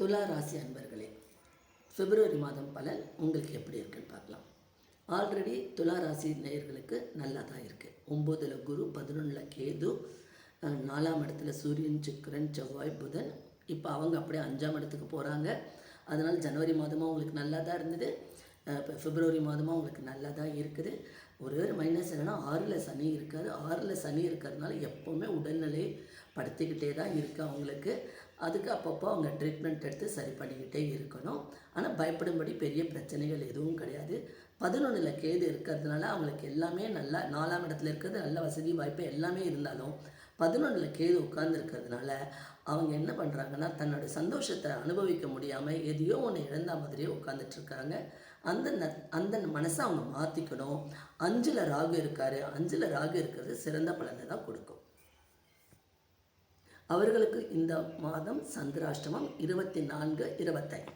துலா ராசி அன்பர்களே, பிப்ரவரி மாதம் பலன் உங்களுக்கு எப்படி இருக்குன்னு பார்க்கலாம். ஆல்ரெடி துலா ராசி நேயர்களுக்கு நல்லா தான் இருக்குது. 9ல் குரு, 11ல் கேது, 4ஆம் இடத்துல சூரியன், சுக்கிரன், செவ்வாய், புதன். இப்போ அவங்க அப்படியே 5ஆம் இடத்துக்கு போகிறாங்க. அதனால் ஜனவரி மாதமாக உங்களுக்கு நல்லா தான் இருந்தது. இப்போ பிப்ரவரி மாதமாக உங்களுக்கு நல்லா தான் இருக்குது. ஒரே ஒரு மைனஸ் என்னென்னா 6ல் சனி இருக்காது. 6ல் சனி இருக்கிறதுனால எப்போவுமே உடல்நிலை படுத்திக்கிட்டே தான் இருக்குது அவங்களுக்கு. அதுக்கு அப்பப்போ அவங்க ட்ரீட்மெண்ட் எடுத்து சரி பண்ணிக்கிட்டே இருக்கணும். ஆனால் பயப்படும்படி பெரிய பிரச்சனைகள் எதுவும் கிடையாது. 11ல் கேது இருக்கிறதுனால அவங்களுக்கு எல்லாமே நல்லா, 4ஆம் இடத்துல இருக்கிறது நல்ல வசதி வாய்ப்பு எல்லாமே இருந்தாலும் 11ல் கேது உட்கார்ந்துருக்கிறதுனால அவங்க என்ன பண்ணுறாங்கன்னா, தன்னோட சந்தோஷத்தை அனுபவிக்க முடியாமல் எதையோ ஒன்று இழந்த மாதிரியே உட்காந்துட்ருக்காங்க. அந்த மனசை அவங்க மாற்றிக்கணும். 5ல் ராகு இருக்கார். 5ல் ராகு இருக்கிறது சிறந்த பலனை தான் கொடுக்கும். அவர்களுக்கு இந்த மாதம் சந்திராஷ்டமம் 24, 25.